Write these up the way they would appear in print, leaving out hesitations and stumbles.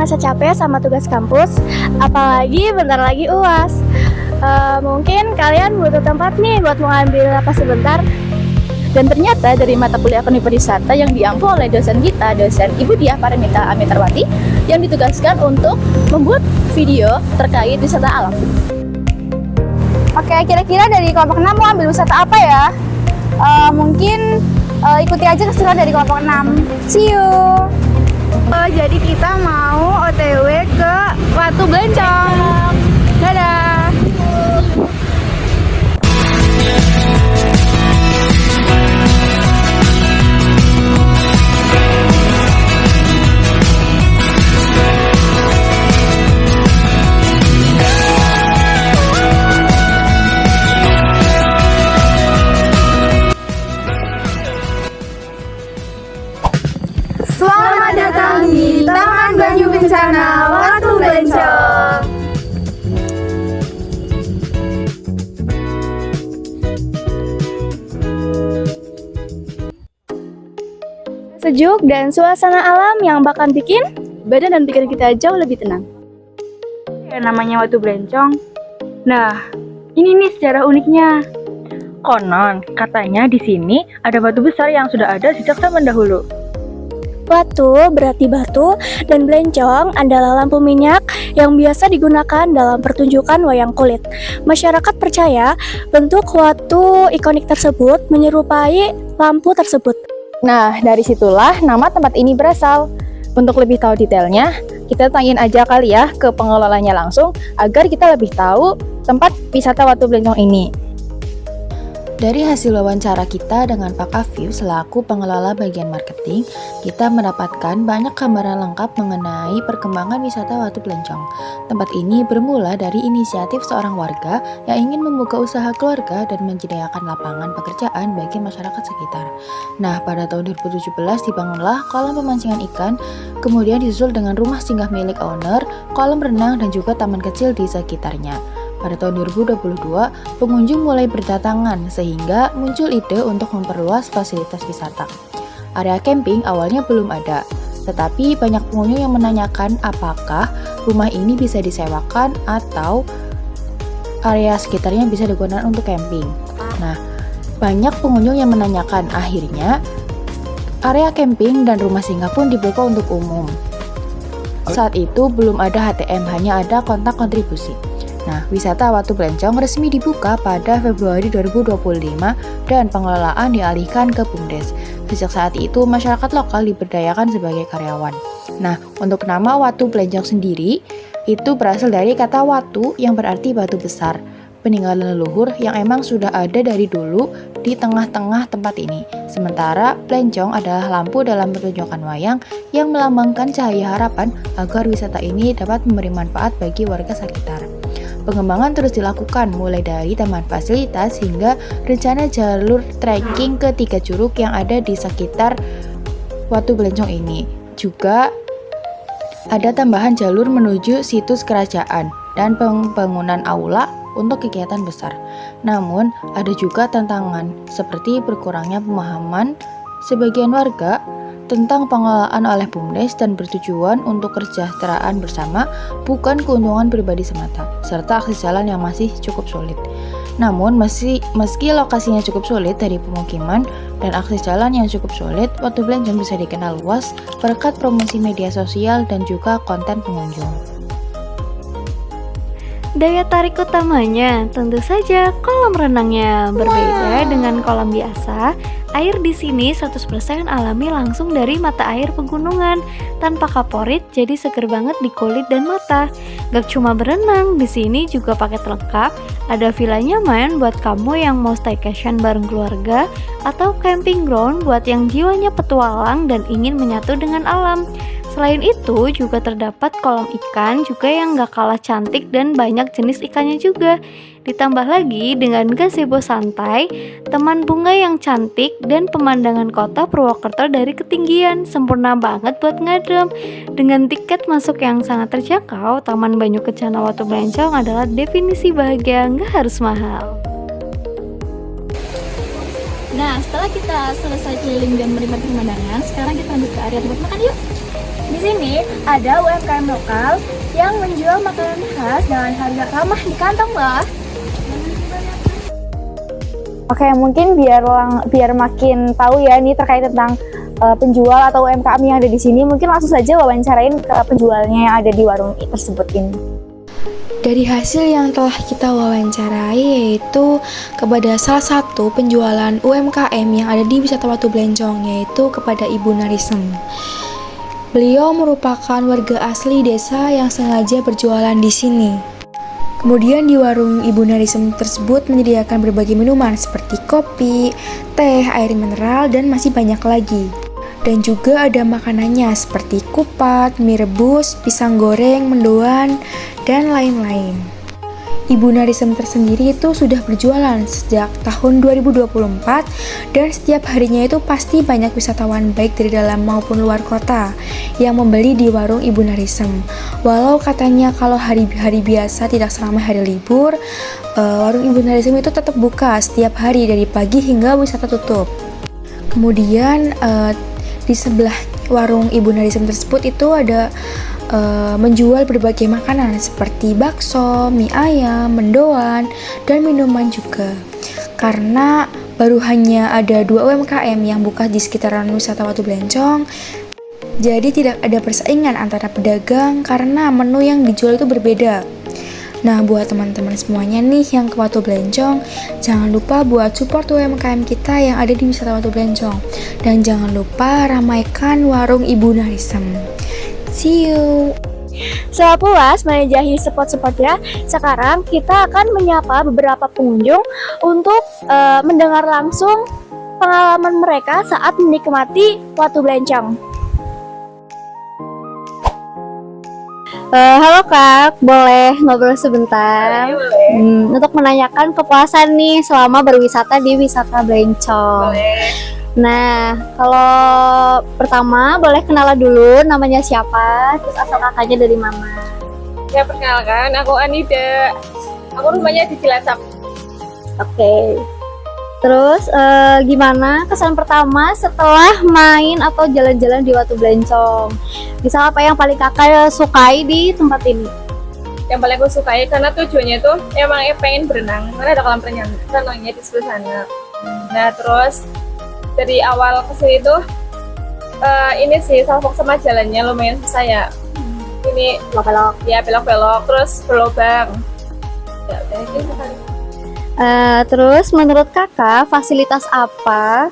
ngerasa capek sama tugas kampus, apalagi bentar lagi UAS. Mungkin kalian butuh tempat nih buat mengambil apa sebentar. Dan ternyata dari mata kuliah ekonomi pariwisata yang diampu oleh dosen kita, dosen Ibu Diah Paramita Amitarwati, yang ditugaskan untuk membuat video terkait wisata alam. Oke, kira-kira dari kelompok 6 mau ambil wisata apa ya? Mungkin ikuti aja keseruan dari kelompok 6. See you! Jadi kita mau OTW ke Watu Blencong. Dadah! Selamat datang di Taman Banyu Bencana Watu Blencong. Sejuk dan suasana alam yang bakal bikin Badan dan pikiran kita jauh lebih tenang. Ya, namanya Watu Blencong. Nah, ini nih sejarah uniknya. Konon, katanya di sini ada batu besar yang sudah ada sejak zaman dahulu. Watu berarti batu dan blencong adalah lampu minyak yang biasa digunakan dalam pertunjukan wayang kulit. Masyarakat percaya bentuk watu ikonik tersebut menyerupai lampu tersebut. Nah, dari situlah nama tempat ini berasal. Untuk lebih tahu detailnya, kita tanyain aja kali ya ke pengelolanya langsung agar kita lebih tahu tempat wisata Watu Blencong ini. Dari hasil wawancara kita dengan Pak Afif selaku pengelola bagian marketing, kita mendapatkan banyak gambaran lengkap mengenai perkembangan wisata Watu Blencong. Tempat ini bermula dari inisiatif seorang warga yang ingin membuka usaha keluarga dan menyediakan lapangan pekerjaan bagi masyarakat sekitar. Nah, pada tahun 2017 dibangunlah kolam pemancingan ikan, kemudian disusul dengan rumah singgah milik owner, kolam renang dan juga taman kecil di sekitarnya. Pada tahun 2022, pengunjung mulai berdatangan sehingga muncul ide untuk memperluas fasilitas wisata. Area camping awalnya belum ada, tetapi banyak pengunjung yang menanyakan apakah rumah ini bisa disewakan atau area sekitarnya bisa digunakan untuk camping. Nah, banyak pengunjung yang menanyakan, akhirnya area camping dan rumah singgah pun dibuka untuk umum. Saat itu belum ada HTM, hanya ada kontak kontribusi. Nah, wisata Watu Blencong resmi dibuka pada Februari 2025 dan pengelolaan dialihkan ke BUMDes. Sejak saat itu, masyarakat lokal diberdayakan sebagai karyawan. Nah, untuk nama Watu Blencong sendiri, itu berasal dari kata watu yang berarti batu besar, peninggalan leluhur yang emang sudah ada dari dulu di tengah-tengah tempat ini. Sementara Blencong adalah lampu dalam pertunjukan wayang yang melambangkan cahaya harapan agar wisata ini dapat memberi manfaat bagi warga sekitar. Pengembangan terus dilakukan mulai dari taman fasilitas hingga rencana jalur trekking ke 3 curug yang ada di sekitar Watu Blencong ini. Juga ada tambahan jalur menuju situs kerajaan dan pembangunan aula untuk kegiatan besar. Namun, ada juga tantangan seperti berkurangnya pemahaman sebagian warga tentang pengelolaan oleh BUMDes dan bertujuan untuk kesejahteraan bersama, bukan keuntungan pribadi semata, serta akses jalan yang masih cukup sulit. Namun, meski lokasinya cukup sulit dari pemukiman dan akses jalan yang cukup sulit, Watu Blencong bisa dikenal luas berkat promosi media sosial dan juga konten pengunjung. Daya tarik utamanya tentu saja kolam renangnya. Berbeda dengan kolam biasa, air di sini 100% alami langsung dari mata air pegunungan, tanpa kaporit, jadi seger banget di kulit dan mata. Gak cuma berenang, di sini juga paket lengkap. Ada villa nyaman buat kamu yang mau staycation bareng keluarga, atau camping ground buat yang jiwanya petualang dan ingin menyatu dengan alam. Selain itu juga terdapat kolam ikan juga yang gak kalah cantik dan banyak jenis ikannya juga. Ditambah lagi dengan gazebo santai, taman bunga yang cantik, dan pemandangan kota Purwokerto dari ketinggian. Sempurna banget buat ngadem. Dengan tiket masuk yang sangat terjangkau, Taman Banyu Kencana Watu Blencong adalah definisi bahagia, gak harus mahal. Nah, setelah kita selesai keliling dan menikmati pemandangan, sekarang kita lanjut ke area tempat makan yuk. Di sini ada UMKM lokal yang menjual makanan khas dengan harga ramah di kantong loh. Oke, mungkin biar makin tahu ya nih terkait tentang penjual atau UMKM yang ada di sini, mungkin langsung saja wawancarain ke penjualnya yang ada di warung tersebut ini. Dari hasil yang telah kita wawancarai yaitu kepada salah satu penjualan UMKM yang ada di Wisata Watu Blencong, yaitu kepada Ibu Narisem. Beliau merupakan warga asli desa yang sengaja berjualan di sini. Kemudian di warung Ibu Narisem tersebut menyediakan berbagai minuman seperti kopi, teh, air mineral, dan masih banyak lagi. Dan juga ada makanannya seperti kupat, mie rebus, pisang goreng, mendoan, dan lain-lain. Ibu Narisem tersendiri itu sudah berjualan sejak tahun 2024 dan setiap harinya itu pasti banyak wisatawan baik dari dalam maupun luar kota yang membeli di warung Ibu Narisem. Walau katanya kalau hari-hari biasa tidak selama hari libur, warung Ibu Narisem itu tetap buka setiap hari dari pagi hingga wisata tutup. Kemudian di sebelah warung Ibu Narisem tersebut itu ada menjual berbagai makanan seperti bakso, mie ayam, mendoan, dan minuman juga. Karena baru hanya ada 2 UMKM yang buka di sekitaran Wisata Watu Blencong, jadi tidak ada persaingan antara pedagang karena menu yang dijual itu berbeda. Nah, buat teman-teman semuanya nih yang ke Watu Blencong, jangan lupa buat support UMKM kita yang ada di Wisata Watu Blencong. Dan jangan lupa ramaikan warung Ibu Narisem. See you! Setelah puas menjelajahi spot-spotnya, sekarang kita akan menyapa beberapa pengunjung untuk mendengar langsung pengalaman mereka saat menikmati Watu Blencong. Halo Kak, boleh ngobrol sebentar? Untuk menanyakan kepuasan nih selama berwisata di Wisata Blencong. Nah, kalau pertama boleh kenalan dulu namanya siapa, terus asal kakaknya dari mana? Ya, perkenalkan, aku Anida. Aku rumahnya di Cilacap. Oke. Terus gimana kesan pertama setelah main atau jalan-jalan di Watu Blencong? Misal apa yang paling kakak sukai di tempat ini? Yang paling aku sukai karena tujuannya tuh emang pengen berenang. Karena ada kolam renangnya di sebelah sana. Nah, terus dari awal kesini tuh ini sih salfok sama jalannya lumayan susah ya. Ini belok-belok, ya belok-belok, terus berlubang. Ya, udah gitu kali. Terus menurut kakak fasilitas apa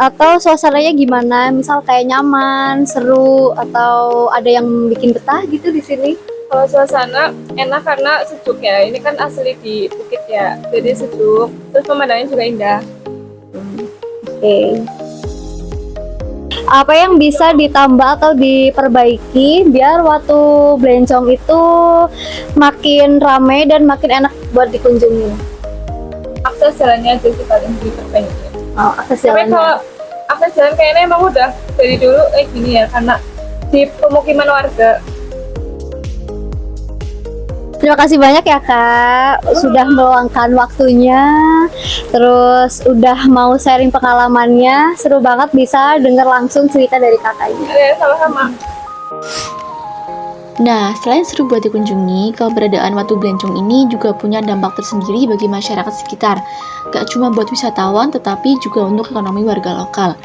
atau suasananya gimana? Misal kayak nyaman, seru, atau ada yang bikin betah gitu di sini? Kalau suasana enak karena sejuk ya. Ini kan asli di Bukit ya, jadi sejuk. Terus pemandangannya juga indah. Oke. Apa yang bisa ditambah atau diperbaiki biar Watu Blencong itu makin ramai dan makin enak buat dikunjungi? Akses jalannya aja sih paling diperbaiki. Oh, akses Tapi jalannya. kalau akses jalan kayaknya emang udah dari dulu gini ya, karena di pemukiman warga. Terima kasih banyak ya Kak, sudah meluangkan waktunya, terus udah mau sharing pengalamannya. Seru banget bisa dengar langsung cerita dari kakaknya. Ya, sama-sama. Nah, selain seru buat dikunjungi, keberadaan Watu Blencong ini juga punya dampak tersendiri bagi masyarakat sekitar. Gak cuma buat wisatawan, tetapi juga untuk ekonomi warga lokal.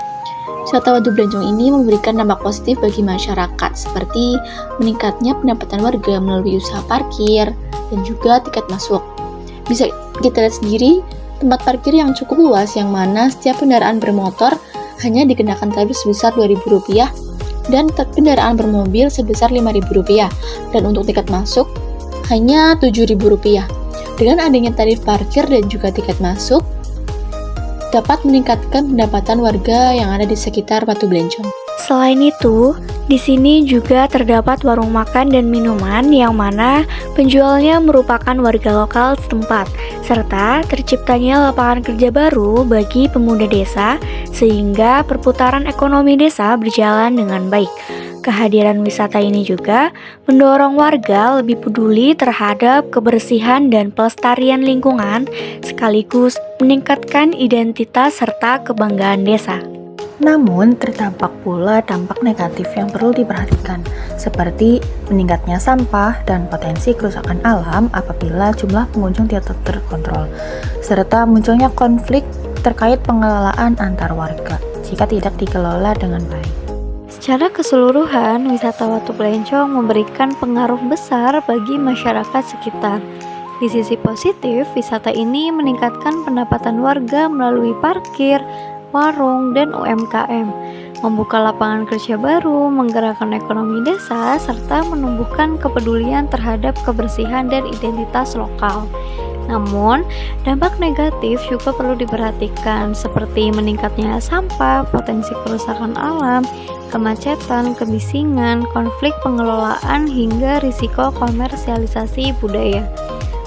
Wisata Watu Blencong ini memberikan dampak positif bagi masyarakat, seperti meningkatnya pendapatan warga melalui usaha parkir dan juga tiket masuk. Bisa kita lihat sendiri, tempat parkir yang cukup luas yang mana setiap kendaraan bermotor hanya dikenakan tarif sebesar Rp2.000 dan kendaraan bermobil sebesar Rp5.000, dan untuk tiket masuk hanya Rp7.000. Dengan adanya tarif parkir dan juga tiket masuk, dapat meningkatkan pendapatan warga yang ada di sekitar Watu Blencong. Selain itu, di sini juga terdapat warung makan dan minuman yang mana penjualnya merupakan warga lokal setempat, serta terciptanya lapangan kerja baru bagi pemuda desa sehingga perputaran ekonomi desa berjalan dengan baik. Kehadiran wisata ini juga mendorong warga lebih peduli terhadap kebersihan dan pelestarian lingkungan, sekaligus meningkatkan identitas serta kebanggaan desa. Namun, terdapat pula dampak negatif yang perlu diperhatikan, seperti meningkatnya sampah dan potensi kerusakan alam apabila jumlah pengunjung tidak terkontrol, serta munculnya konflik terkait pengelolaan antar warga jika tidak dikelola dengan baik. Secara keseluruhan, wisata Watu Blencong memberikan pengaruh besar bagi masyarakat sekitar. Di sisi positif, wisata ini meningkatkan pendapatan warga melalui parkir, warung, dan UMKM, membuka lapangan kerja baru, menggerakkan ekonomi desa, serta menumbuhkan kepedulian terhadap kebersihan dan identitas lokal. Namun, dampak negatif juga perlu diperhatikan, seperti meningkatnya sampah, potensi kerusakan alam, kemacetan, kebisingan, konflik pengelolaan, hingga risiko komersialisasi budaya.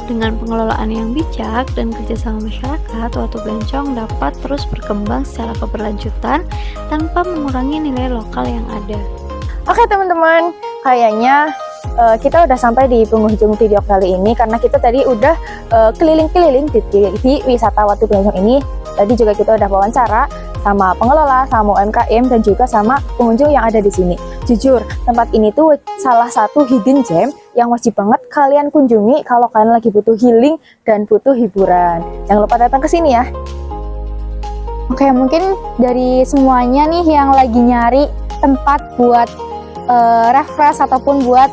Dengan pengelolaan yang bijak dan kerjasama masyarakat, Watu Blencong dapat terus berkembang secara keberlanjutan tanpa mengurangi nilai lokal yang ada. Oke teman-teman, kayaknya kita udah sampai di penghujung video kali ini karena kita tadi udah keliling-keliling di wisata Watu Blencong ini. Tadi juga kita udah wawancara sama pengelola, sama UMKM, dan juga sama pengunjung yang ada di sini. Jujur, tempat ini tuh salah satu hidden gem yang wajib banget kalian kunjungi kalau kalian lagi butuh healing dan butuh hiburan. Jangan lupa datang ke sini ya. Oke, mungkin dari semuanya nih yang lagi nyari tempat buat refresh ataupun buat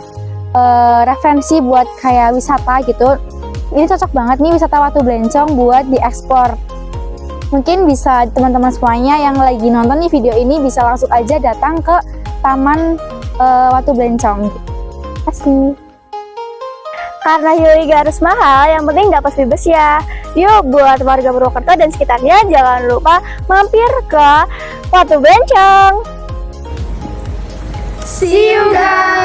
referensi buat kayak wisata gitu, ini cocok banget nih wisata Watu Blencong buat dieksplor. Mungkin bisa teman-teman semuanya yang lagi nonton nih video ini bisa langsung aja datang ke Taman Watu Blencong. Terima kasih. Karena Yuli gak harus mahal, yang penting dapat freebies ya. Yuk, buat warga Purwokerto dan sekitarnya, jangan lupa mampir ke Watu Blencong. See you guys!